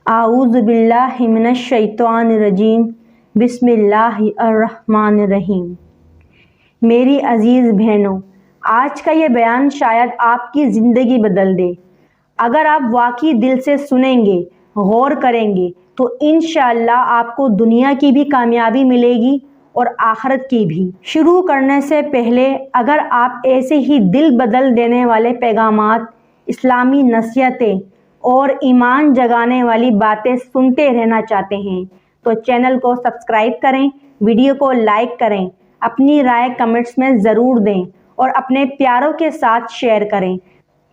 اعوذ باللہ من الشیطان الرجیم بسم اللہ الرحمن الرحیم۔ میری عزیز بہنوں، آج کا یہ بیان شاید آپ کی زندگی بدل دے۔ اگر آپ واقعی دل سے سنیں گے، غور کریں گے تو انشاءاللہ آپ کو دنیا کی بھی کامیابی ملے گی اور آخرت کی بھی۔ شروع کرنے سے پہلے اگر آپ ایسے ہی دل بدل دینے والے پیغامات، اسلامی نصیحتیں اور ایمان جگانے والی باتیں سنتے رہنا چاہتے ہیں تو چینل کو سبسکرائب کریں، ویڈیو کو لائک کریں، اپنی رائے کمنٹس میں ضرور دیں اور اپنے پیاروں کے ساتھ شیئر کریں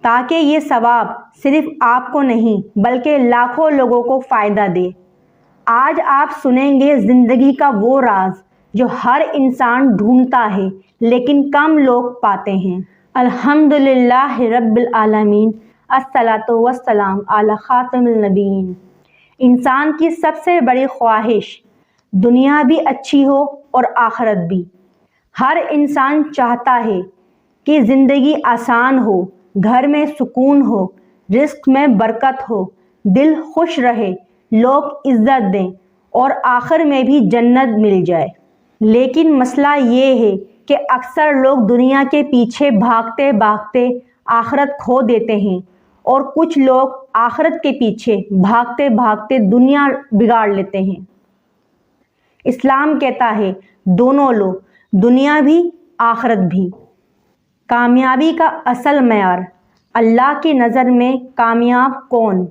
تاکہ یہ ثواب صرف آپ کو نہیں بلکہ لاکھوں لوگوں کو فائدہ دے۔ آج آپ سنیں گے زندگی کا وہ راز جو ہر انسان ڈھونڈتا ہے لیکن کم لوگ پاتے ہیں۔ الحمدللہ رب العالمین، الصلاۃ والسلام علی خاتم النبیین۔ انسان کی سب سے بڑی خواہش دنیا بھی اچھی ہو اور آخرت بھی۔ ہر انسان چاہتا ہے کہ زندگی آسان ہو، گھر میں سکون ہو، رزق میں برکت ہو، دل خوش رہے، لوگ عزت دیں اور آخر میں بھی جنت مل جائے۔ لیکن مسئلہ یہ ہے کہ اکثر لوگ دنیا کے پیچھے بھاگتے بھاگتے آخرت کھو دیتے ہیں اور کچھ لوگ آخرت کے پیچھے بھاگتے بھاگتے دنیا بگاڑ لیتے ہیں۔ اسلام کہتا ہے دونوں لو، دنیا بھی آخرت بھی۔ کامیابی کا اصل معیار اللہ کی نظر میں کامیاب کون؟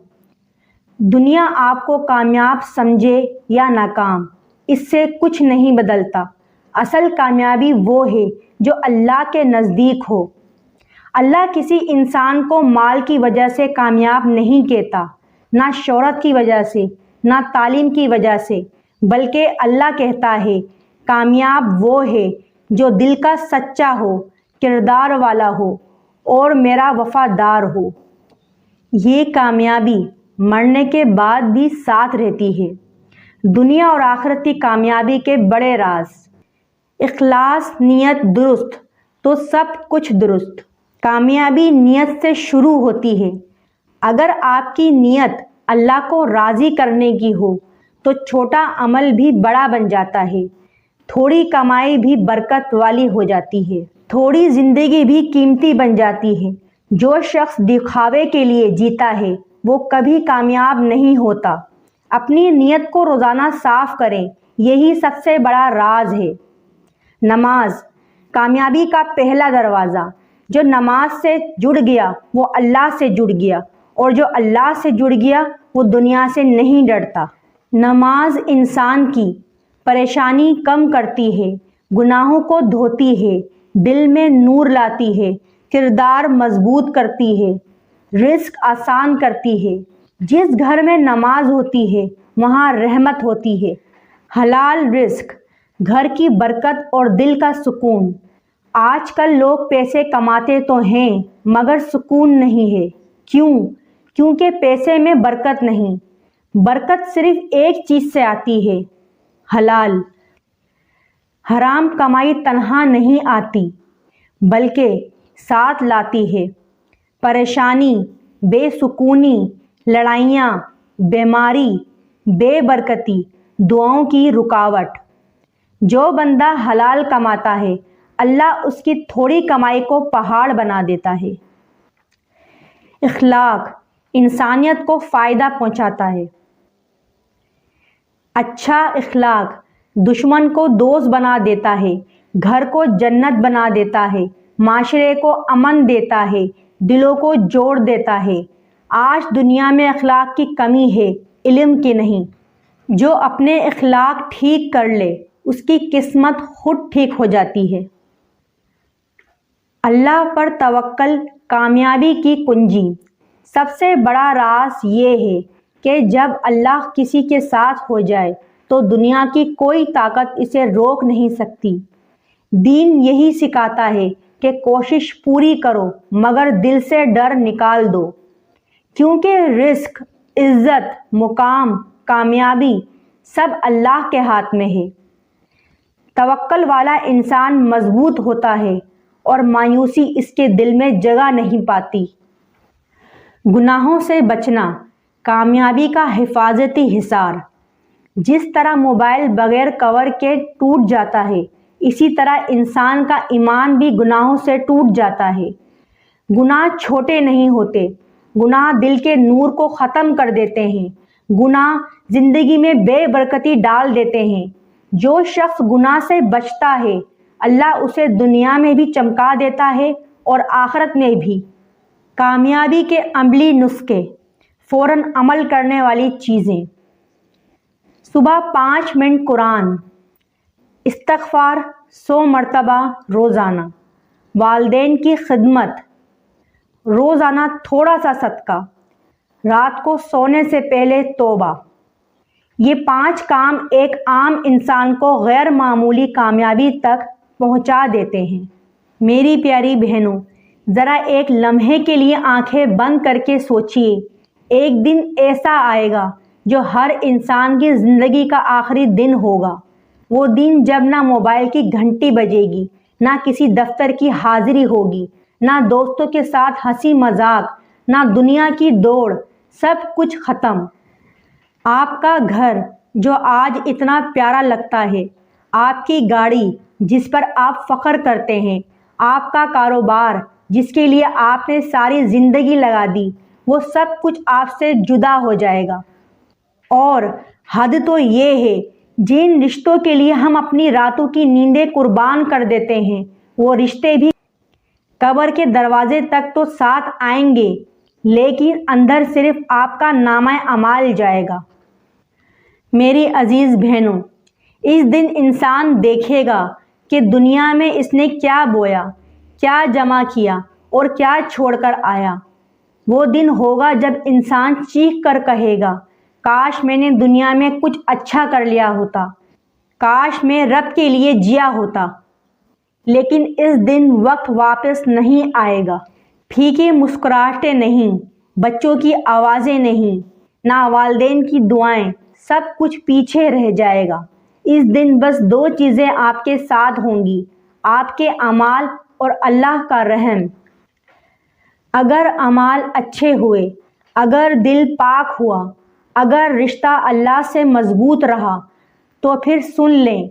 دنیا آپ کو کامیاب سمجھے یا ناکام، اس سے کچھ نہیں بدلتا۔ اصل کامیابی وہ ہے جو اللہ کے نزدیک ہو۔ اللہ کسی انسان کو مال کی وجہ سے کامیاب نہیں کہتا، نہ شہرت کی وجہ سے، نہ تعلیم کی وجہ سے، بلکہ اللہ کہتا ہے کامیاب وہ ہے جو دل کا سچا ہو، کردار والا ہو اور میرا وفادار ہو۔ یہ کامیابی مرنے کے بعد بھی ساتھ رہتی ہے۔ دنیا اور آخرت کی کامیابی کے بڑے راز: اخلاص، نیت درست تو سب کچھ درست۔ کامیابی نیت سے شروع ہوتی ہے۔ اگر آپ کی نیت اللہ کو راضی کرنے کی ہو تو چھوٹا عمل بھی بڑا بن جاتا ہے، تھوڑی کمائی بھی برکت والی ہو جاتی ہے، تھوڑی زندگی بھی قیمتی بن جاتی ہے۔ جو شخص دکھاوے کے لیے جیتا ہے وہ کبھی کامیاب نہیں ہوتا۔ اپنی نیت کو روزانہ صاف کریں، یہی سب سے بڑا راز ہے۔ نماز کامیابی کا پہلا دروازہ۔ جو نماز سے جڑ گیا وہ اللہ سے جڑ گیا، اور جو اللہ سے جڑ گیا وہ دنیا سے نہیں ڈرتا۔ نماز انسان کی پریشانی کم کرتی ہے، گناہوں کو دھوتی ہے، دل میں نور لاتی ہے، کردار مضبوط کرتی ہے، رزق آسان کرتی ہے۔ جس گھر میں نماز ہوتی ہے وہاں رحمت ہوتی ہے۔ حلال رزق، گھر کی برکت اور دل کا سکون۔ آج کل لوگ پیسے کماتے تو ہیں مگر سکون نہیں ہے۔ کیوں؟ کیونکہ پیسے میں برکت نہیں۔ برکت صرف ایک چیز سے آتی ہے، حلال۔ حرام کمائی تنہا نہیں آتی بلکہ ساتھ لاتی ہے پریشانی، بے سکونی، لڑائیاں، بیماری، بے برکتی، دعاؤں کی رکاوٹ۔ جو بندہ حلال کماتا ہے اللہ اس کی تھوڑی کمائی کو پہاڑ بنا دیتا ہے۔ اخلاق انسانیت کو فائدہ پہنچاتا ہے۔ اچھا اخلاق دشمن کو دوست بنا دیتا ہے، گھر کو جنت بنا دیتا ہے، معاشرے کو امن دیتا ہے، دلوں کو جوڑ دیتا ہے۔ آج دنیا میں اخلاق کی کمی ہے، علم کی نہیں۔ جو اپنے اخلاق ٹھیک کر لے اس کی قسمت خود ٹھیک ہو جاتی ہے۔ اللہ پر توکل کامیابی کی کنجی۔ سب سے بڑا راز یہ ہے کہ جب اللہ کسی کے ساتھ ہو جائے تو دنیا کی کوئی طاقت اسے روک نہیں سکتی۔ دین یہی سکھاتا ہے کہ کوشش پوری کرو مگر دل سے ڈر نکال دو، کیونکہ رزق، عزت، مقام، کامیابی سب اللہ کے ہاتھ میں ہے۔ توکل والا انسان مضبوط ہوتا ہے اور مایوسی اس کے دل میں جگہ نہیں پاتی۔ گناہوں سے بچنا کامیابی کا حفاظتی حصار۔ جس طرح موبائل بغیر کور کے ٹوٹ جاتا ہے، اسی طرح انسان کا ایمان بھی گناہوں سے ٹوٹ جاتا ہے۔ گناہ چھوٹے نہیں ہوتے، گناہ دل کے نور کو ختم کر دیتے ہیں، گناہ زندگی میں بے برکتی ڈال دیتے ہیں۔ جو شخص گناہ سے بچتا ہے، اللہ اسے دنیا میں بھی چمکا دیتا ہے اور آخرت میں بھی۔ کامیابی کے عملی نسخے، فوراً عمل کرنے والی چیزیں: صبح 5 منٹ قرآن، استغفار 100 مرتبہ روزانہ، والدین کی خدمت، روزانہ تھوڑا سا صدقہ، رات کو سونے سے پہلے توبہ۔ یہ 5 کام ایک عام انسان کو غیر معمولی کامیابی تک پہنچا دیتے ہیں۔ میری پیاری بہنوں، ذرا ایک لمحے کے لیے آنکھیں بند کر کے سوچئے، ایک دن ایسا آئے گا جو ہر انسان کی زندگی کا آخری دن ہوگا۔ وہ دن جب نہ موبائل کی گھنٹی بجے گی، نہ کسی دفتر کی حاضری ہوگی، نہ دوستوں کے ساتھ ہنسی مذاق، نہ دنیا کی دوڑ، سب کچھ ختم۔ آپ کا گھر جو آج اتنا پیارا لگتا ہے، آپ کی گاڑی جس پر آپ فخر کرتے ہیں، آپ کا کاروبار جس کے لیے آپ نے ساری زندگی لگا دی، وہ سب کچھ آپ سے جدا ہو جائے گا۔ اور حد تو یہ ہے، جن رشتوں کے لیے ہم اپنی راتوں کی نیندیں قربان کر دیتے ہیں، وہ رشتے بھی قبر کے دروازے تک تو ساتھ آئیں گے، لیکن اندر صرف آپ کا نامہ اعمال جائے گا۔ میری عزیز بہنوں، اس دن انسان دیکھے گا کہ دنیا میں اس نے کیا بویا، کیا جمع کیا اور کیا چھوڑ کر آیا۔ وہ دن ہوگا جب انسان چیخ کر کہے گا، کاش میں نے دنیا میں کچھ اچھا کر لیا ہوتا، کاش میں رب کے لیے جیا ہوتا۔ لیکن اس دن وقت واپس نہیں آئے گا، پھیکی مسکراہٹیں نہیں، بچوں کی آوازیں نہیں، نہ والدین کی دعائیں، سب کچھ پیچھے رہ جائے گا۔ اس دن بس 2 چیزیں آپ کے ساتھ ہوں گی، آپ کے اعمال اور اللہ کا رحم۔ اگر اعمال اچھے ہوئے، اگر دل پاک ہوا، اگر رشتہ اللہ سے مضبوط رہا، تو پھر سن لیں،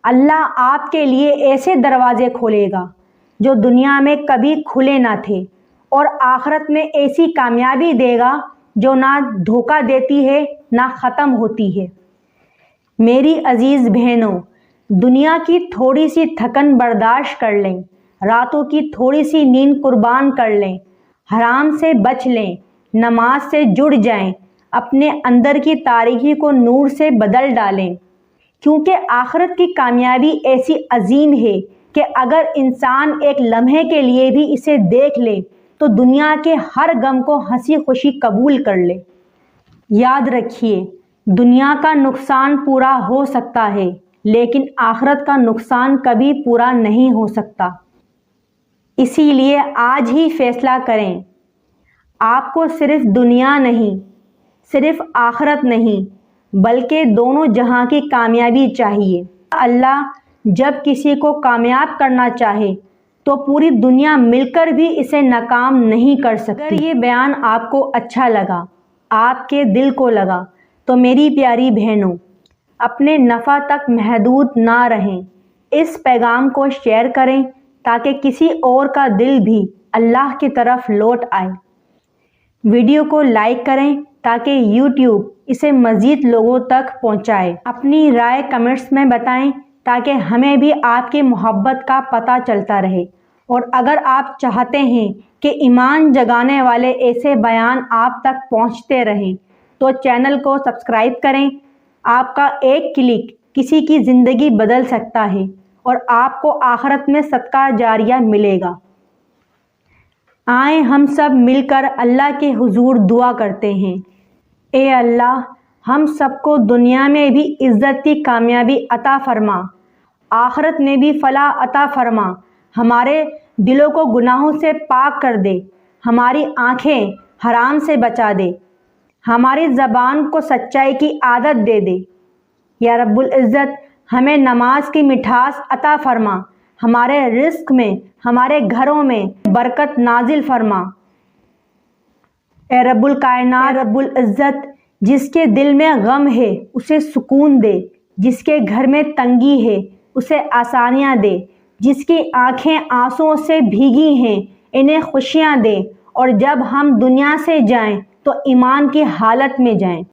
اللہ آپ کے لیے ایسے دروازے کھولے گا جو دنیا میں کبھی کھلے نہ تھے، اور آخرت میں ایسی کامیابی دے گا جو نہ دھوکہ دیتی ہے نہ ختم ہوتی ہے۔ میری عزیز بہنوں، دنیا کی تھوڑی سی تھکن برداشت کر لیں، راتوں کی تھوڑی سی نیند قربان کر لیں، حرام سے بچ لیں، نماز سے جڑ جائیں، اپنے اندر کی تاریکی کو نور سے بدل ڈالیں، کیونکہ آخرت کی کامیابی ایسی عظیم ہے کہ اگر انسان ایک لمحے کے لیے بھی اسے دیکھ لے تو دنیا کے ہر غم کو ہنسی خوشی قبول کر لے۔ یاد رکھیے، دنیا کا نقصان پورا ہو سکتا ہے، لیکن آخرت کا نقصان کبھی پورا نہیں ہو سکتا۔ اسی لیے آج ہی فیصلہ کریں، آپ کو صرف دنیا نہیں، صرف آخرت نہیں، بلکہ دونوں جہاں کی کامیابی چاہیے۔ اللہ جب کسی کو کامیاب کرنا چاہے تو پوری دنیا مل کر بھی اسے ناکام نہیں کر سکتی۔ اگر یہ بیان آپ کو اچھا لگا، آپ کے دل کو لگا، تو میری پیاری بہنوں، اپنے نفع تک محدود نہ رہیں، اس پیغام کو شیئر کریں تاکہ کسی اور کا دل بھی اللہ کی طرف لوٹ آئے۔ ویڈیو کو لائک کریں تاکہ یوٹیوب اسے مزید لوگوں تک پہنچائے۔ اپنی رائے کمنٹس میں بتائیں تاکہ ہمیں بھی آپ کی محبت کا پتہ چلتا رہے، اور اگر آپ چاہتے ہیں کہ ایمان جگانے والے ایسے بیان آپ تک پہنچتے رہیں تو چینل کو سبسکرائب کریں۔ آپ کا ایک کلک کسی کی زندگی بدل سکتا ہے اور آپ کو آخرت میں صدقہ جاریہ ملے گا۔ آئیں ہم سب مل کر اللہ کے حضور دعا کرتے ہیں۔ اے اللہ، ہم سب کو دنیا میں بھی عزت کی کامیابی عطا فرما، آخرت میں بھی فلاح عطا فرما، ہمارے دلوں کو گناہوں سے پاک کر دے، ہماری آنکھیں حرام سے بچا دے، ہماری زبان کو سچائی کی عادت دے دے۔ یا رب العزت، ہمیں نماز کی مٹھاس عطا فرما، ہمارے رزق میں، ہمارے گھروں میں برکت نازل فرما۔ اے رب الکائنات، رب العزت، جس کے دل میں غم ہے اسے سکون دے، جس کے گھر میں تنگی ہے اسے آسانیاں دے، جس کی آنکھیں آنسوؤں سے بھیگی ہیں انہیں خوشیاں دے، اور جب ہم دنیا سے جائیں تو ایمان کی حالت میں جائیں۔